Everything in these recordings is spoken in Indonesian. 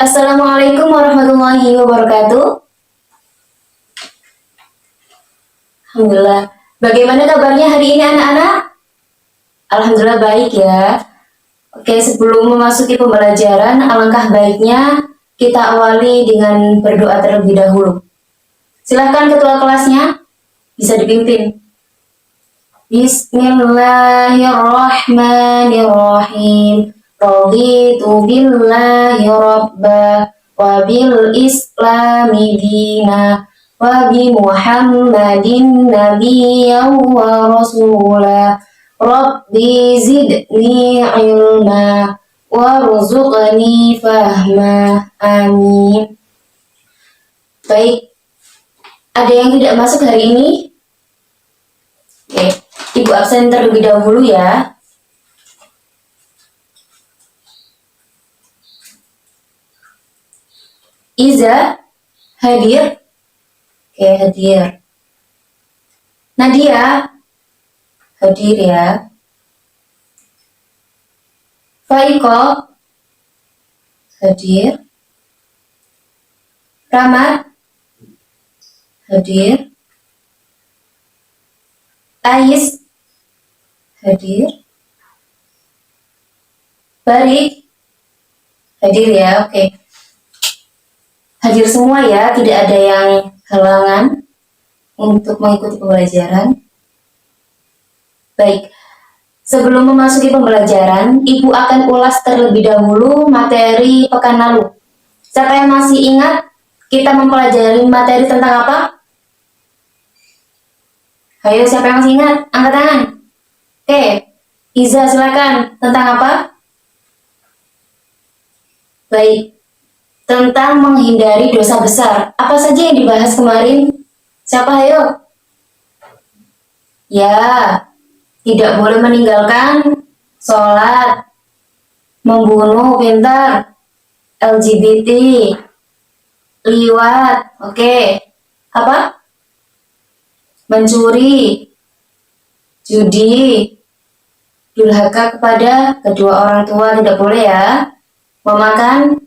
Assalamualaikum warahmatullahi wabarakatuh. Alhamdulillah. Bagaimana kabarnya hari ini anak-anak? Alhamdulillah baik ya. Oke, sebelum memasuki pembelajaran, alangkah baiknya kita awali dengan berdoa terlebih dahulu. Silahkan ketua kelasnya bisa dipimpin. Bismillahirrahmanirrahim. Raditu billahi rabba wa bil islami dina wa bi Muhammadin nabiyyan wa rasula. Rabbi zidni ilma warzuqni fahma. Amin. Baik, ada yang tidak masuk hari ini? Oke, Ibu absen terlebih dahulu ya. Iza hadir? Oke, hadir. Nadia hadir ya. Faiko hadir. Rahmat hadir. Ais hadir. Barik hadir ya. Oke. Hadir semua ya, tidak ada yang halangan untuk mengikuti pembelajaran. Baik, sebelum memasuki pembelajaran, Ibu akan ulas terlebih dahulu materi pekan lalu. Siapa yang masih ingat kita mempelajari materi tentang apa? Ayo, siapa yang masih ingat? Angkat tangan. Oke, Iza silakan. Tentang apa? Baik, tentang menghindari dosa besar. Apa saja yang dibahas kemarin? Siapa ayo? Ya, tidak boleh meninggalkan sholat, membunuh, pintar, LGBT, liwat, oke. Apa? Mencuri, judi, durhaka kepada kedua orang tua tidak boleh ya. Memakan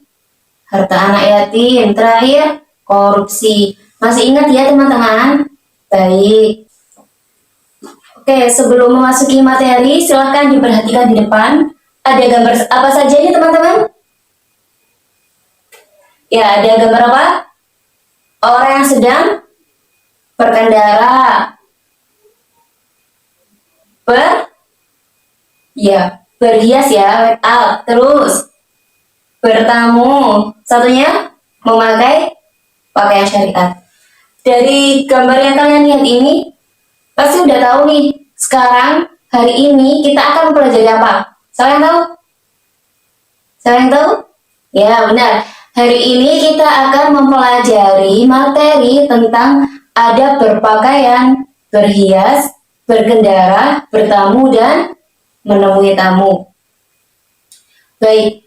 harta anak yatim, terakhir korupsi. Masih ingat ya teman-teman? Baik. Oke, sebelum memasuki materi, silahkan diperhatikan di depan. Ada gambar apa saja nih teman-teman? Ya, ada gambar apa? Orang yang sedang berkendara. Berhias ya, make up. Terus bertamu, satunya memakai pakaian syariat. Dari gambar yang kalian lihat ini, pasti udah tahu nih, sekarang hari ini kita akan mempelajari apa? Siapa yang tahu? Siapa yang tahu? Ya benar, hari ini kita akan mempelajari materi tentang adab berpakaian, berhias, berkendara, bertamu, dan menemui tamu. Baik,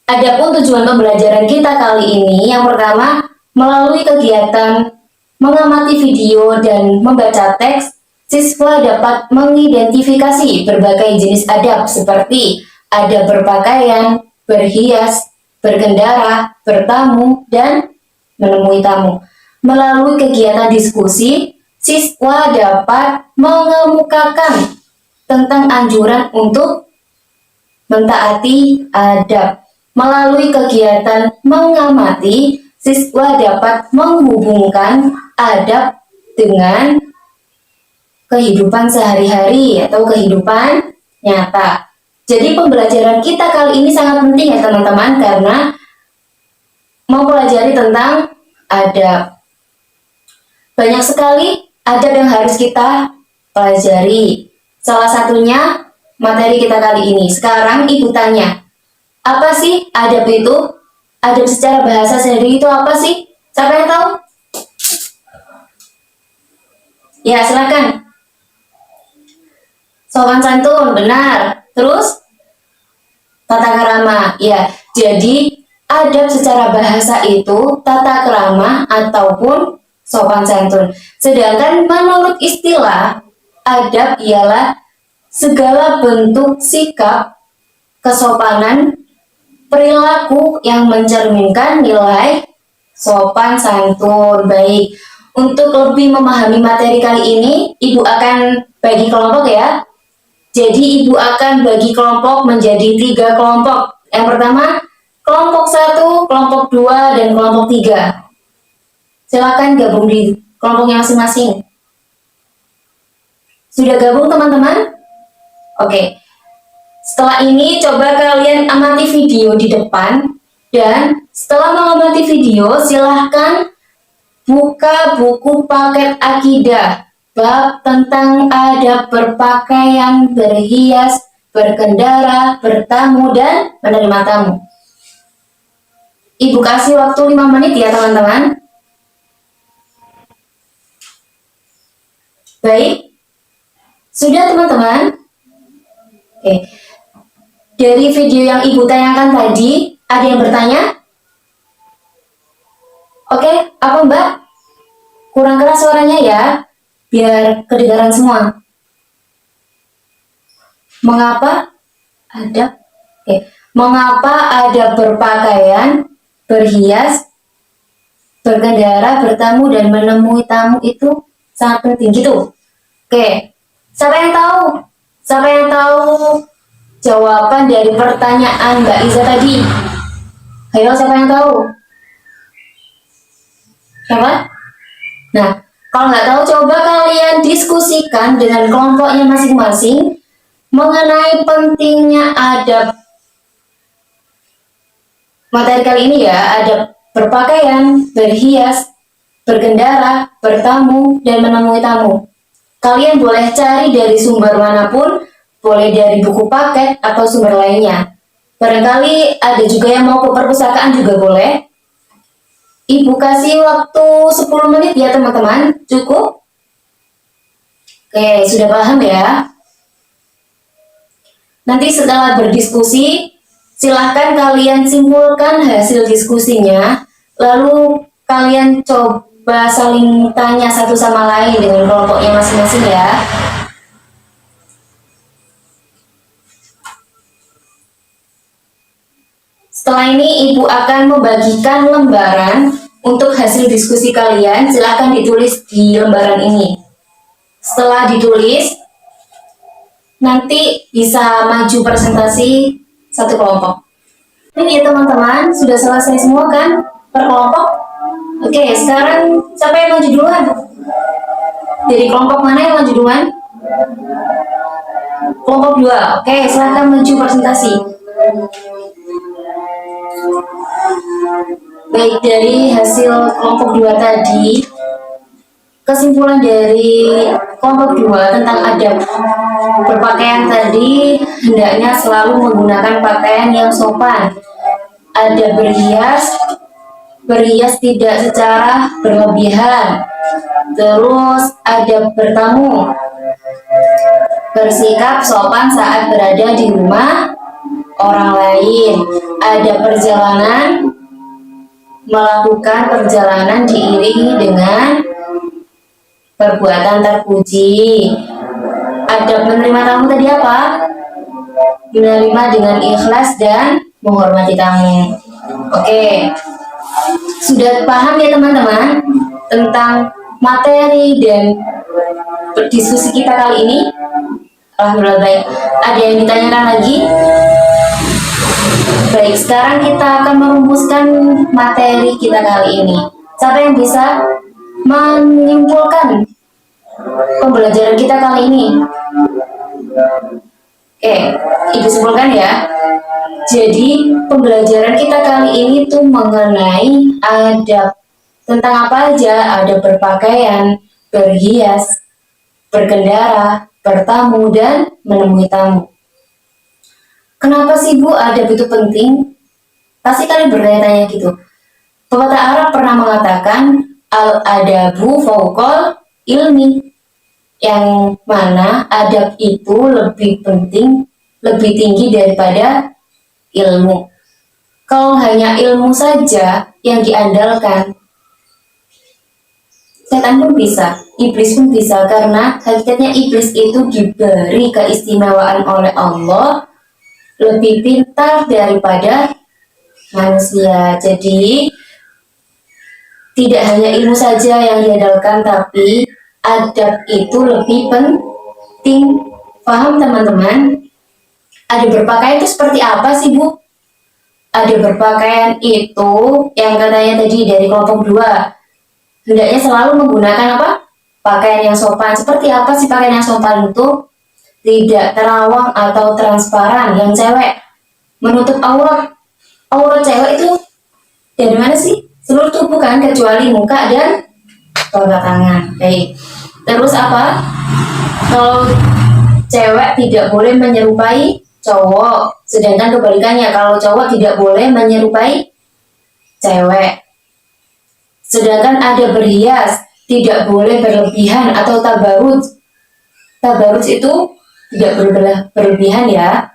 adapun tujuan pembelajaran kita kali ini, yang pertama, melalui kegiatan mengamati video dan membaca teks, siswa dapat mengidentifikasi berbagai jenis adab seperti adab berpakaian, berhias, berkendara, bertamu, dan menemui tamu. Melalui kegiatan diskusi, siswa dapat mengemukakan tentang anjuran untuk mentaati adab. Melalui kegiatan mengamati, siswa dapat menghubungkan adab dengan kehidupan sehari-hari atau kehidupan nyata. Jadi pembelajaran kita kali ini sangat penting ya teman-teman, karena mempelajari tentang adab. Banyak sekali adab yang harus kita pelajari. Salah satunya materi kita kali ini. Sekarang Ibu tanya, apa sih adab itu? Adab secara bahasa sendiri itu apa sih? Siapa yang tahu? Ya, silakan. Sopan santun, benar. Terus? Tata krama. Ya, jadi adab secara bahasa itu tata krama ataupun sopan santun. Sedangkan menurut istilah, adab ialah segala bentuk sikap kesopanan perilaku yang mencerminkan nilai sopan santun. Baik, untuk lebih memahami materi kali ini, Ibu akan bagi kelompok ya. Jadi Ibu akan bagi kelompok menjadi 3 kelompok. Yang pertama, kelompok 1, kelompok 2, dan kelompok 3. Silakan gabung di kelompoknya masing-masing. Sudah gabung teman-teman? Oke. Setelah ini coba kalian amati video di depan, dan setelah mengamati video silahkan buka buku paket akidah bab tentang adab berpakaian, berhias, berkendara, bertamu, dan menerima tamu. Ibu kasih waktu 5 menit ya teman-teman. Baik, sudah teman-teman? Oke. Dari video yang Ibu tayangkan tadi, ada yang bertanya? Oke, apa Mbak? Kurang keras suaranya ya, biar kedengaran semua. Mengapa ada? Mengapa ada berpakaian, berhias, berkendara, bertamu, dan menemui tamu itu sangat penting gitu? Oke, siapa yang tahu? Siapa yang tahu jawaban dari pertanyaan Mbak Iza tadi? Ayo, siapa yang tahu? Siapa? Nah, kalau nggak tahu, coba kalian diskusikan dengan kelompoknya masing-masing mengenai pentingnya adab. Materi kali ini ya, adab berpakaian, berhias, berkendara, bertamu, dan menemui tamu. Kalian boleh cari dari sumber manapun, boleh dari buku paket atau sumber lainnya. Barangkali ada juga yang mau ke perpustakaan juga boleh. Ibu kasih waktu 10 menit ya teman-teman, cukup? Oke, sudah paham ya? Nanti setelah berdiskusi, silahkan kalian simpulkan hasil diskusinya, lalu kalian coba saling tanya satu sama lain dengan kelompoknya masing-masing ya. Setelah ini Ibu akan membagikan lembaran untuk hasil diskusi kalian. Silahkan ditulis di lembaran ini. Setelah ditulis, nanti bisa maju presentasi satu kelompok. Ini ya teman-teman, sudah selesai semua kan per kelompok? Oke, sekarang siapa yang maju duluan? Dari kelompok mana yang maju duluan? Kelompok 2. Oke, silahkan maju presentasi. Baik, dari hasil kelompok 2 tadi, kesimpulan dari kelompok 2 tentang adab berpakaian tadi, hendaknya selalu menggunakan pakaian yang sopan. Adab berhias tidak secara berlebihan. Terus adab bertamu, bersikap sopan saat berada di rumah orang lain. Ada perjalanan, melakukan perjalanan diiringi dengan perbuatan terpuji. Adab menerima tamu tadi apa? Menerima dengan ikhlas dan menghormati tamu. Oke, sudah paham ya teman-teman tentang materi dan diskusi kita kali ini? Alhamdulillah baik. Ada yang ditanyakan lagi? Baik, sekarang kita akan merumuskan materi kita kali ini. Siapa yang bisa menyimpulkan pembelajaran kita kali ini? Oke, Ibu simpulkan ya. Jadi, pembelajaran kita kali ini tuh mengenai adab. Tentang apa aja? Adab berpakaian, berhias, berkendara, bertamu, dan menemui tamu. Kenapa sih Bu adab itu penting? Pasti kalian bertanya-tanya gitu. Pepatah Arab pernah mengatakan al-adabu fauqal ilmi, yang mana adab itu lebih penting, lebih tinggi daripada ilmu. Kalau hanya ilmu saja yang diandalkan, setan pun bisa, iblis pun bisa, karena hakikatnya iblis itu diberi keistimewaan oleh Allah lebih pintar daripada manusia. Jadi tidak hanya ilmu saja yang diandalkan, tapi adab itu lebih penting. Paham teman-teman? Adab berpakaian itu seperti apa sih Bu? Adab berpakaian itu yang katanya tadi dari kelompok 2, hendaknya selalu menggunakan apa? Pakaian yang sopan. Seperti apa sih pakaian yang sopan itu? Tidak terawang atau transparan. Yang cewek menutup aurat. Aurat cewek itu dari mana sih? Seluruh tubuh kan, kecuali muka dan telapak tangan. Baik. Terus apa? Kalau cewek tidak boleh menyerupai cowok, sedangkan kebalikannya, kalau cowok tidak boleh menyerupai cewek. Sedangkan ada berhias, tidak boleh berlebihan atau tabarut. Tabarut itu tidak boleh berlebihan ya.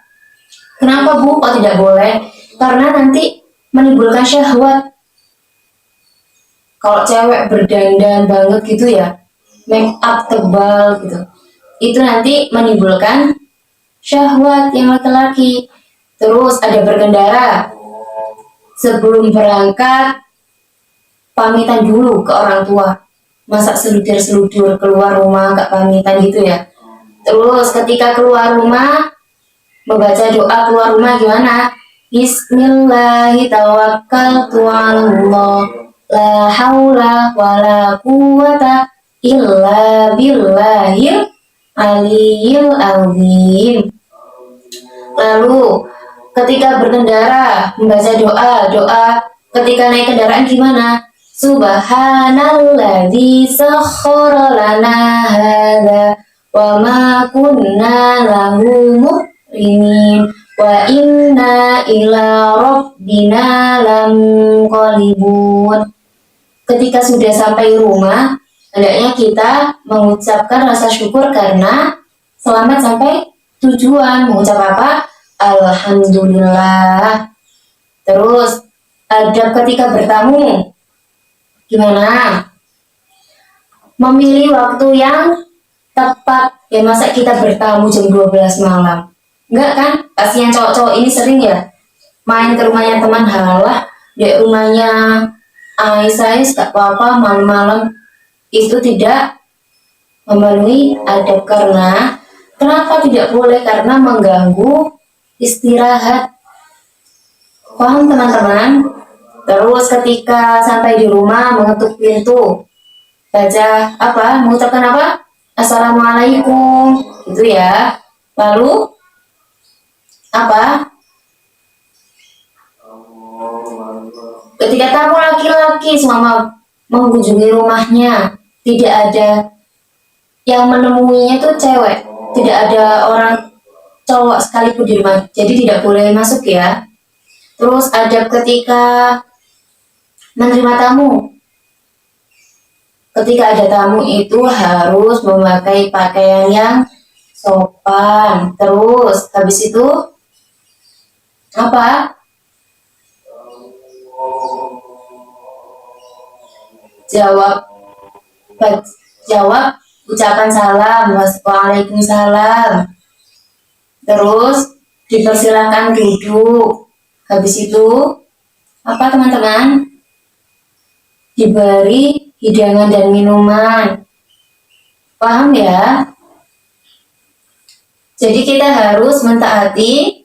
Kenapa Bu kok tidak boleh? Karena nanti menimbulkan syahwat. Kalau cewek berdandan banget gitu ya, make up tebal gitu, itu nanti menimbulkan syahwat yang laki-laki. Terus ada berkendara. Sebelum berangkat, pamitan dulu ke orang tua. Masa seludur-seludur keluar rumah gak pamitan gitu ya. Terus ketika keluar rumah, membaca doa keluar rumah gimana? Bismillahirrahmanirrahim. La haula wala quwata illa billahil aliyil azim. Lalu ketika berkendara membaca doa ketika naik kendaraan gimana? Subhanalladzi sakhkhara lana hadza wa ma kunna lahu muqrinin wa inna ila rabbina lamunqalibun. Ketika sudah sampai rumah, hendaknya kita mengucapkan rasa syukur karena selamat sampai tujuan. Mengucap apa? Alhamdulillah. Terus adab ketika bertamu gimana? Memilih waktu yang tepat. Ya masa kita bertamu jam 12 malam? Enggak kan? Pasti yang cowok-cowok ini sering ya main ke rumahnya teman, halah di rumahnya Aisyah gak apa-apa malam-malam. Itu tidak memenuhi adab. Karena kenapa tidak boleh? Karena mengganggu istirahat. Paham teman-teman? Terus ketika sampai di rumah mengetuk pintu, baca apa? Mengucapkan apa? Assalamualaikum, gitu ya. Lalu apa? Ketika tamu laki-laki selama mengunjungi rumahnya, tidak ada yang menemuinya itu cewek, tidak ada orang cowok sekalipun di rumah, jadi tidak boleh masuk ya. Terus adab ketika menerima tamu. Ketika ada tamu itu harus memakai pakaian yang sopan. Terus habis itu apa? Jawab ucapan salam, waalaikumsalam. Terus dipersilahkan duduk. Habis itu apa teman-teman? Diberi hidangan dan minuman. Paham ya? Jadi kita harus mentaati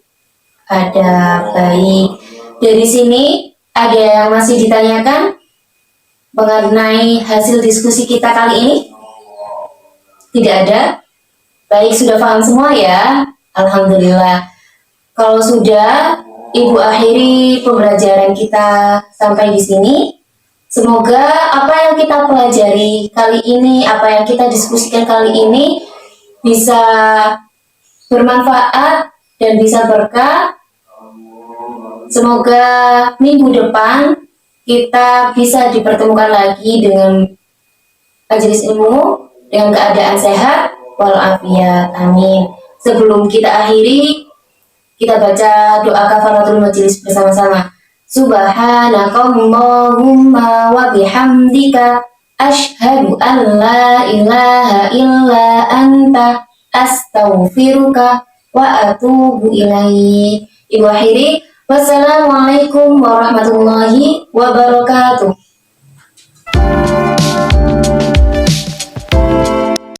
adab. Baik. Dari sini ada yang masih ditanyakan mengenai hasil diskusi kita kali ini? Tidak ada? Baik, sudah paham semua ya? Alhamdulillah. Kalau sudah, Ibu akhiri pembelajaran kita sampai di sini. Semoga apa yang kita pelajari kali ini, apa yang kita diskusikan kali ini bisa bermanfaat dan bisa berkah. Semoga minggu depan kita bisa dipertemukan lagi dengan majelis ilmu dengan keadaan sehat walafiat. Amin. Sebelum kita akhiri, kita baca doa kafaratul majelis bersama-sama. Subhanakallahumma wa bihamdika asyhadu an la ilaha illa anta astaghfiruka wa atubu ilaik. Ibu akhiri, Wassalamualaikum warahmatullahi wabarakatuh.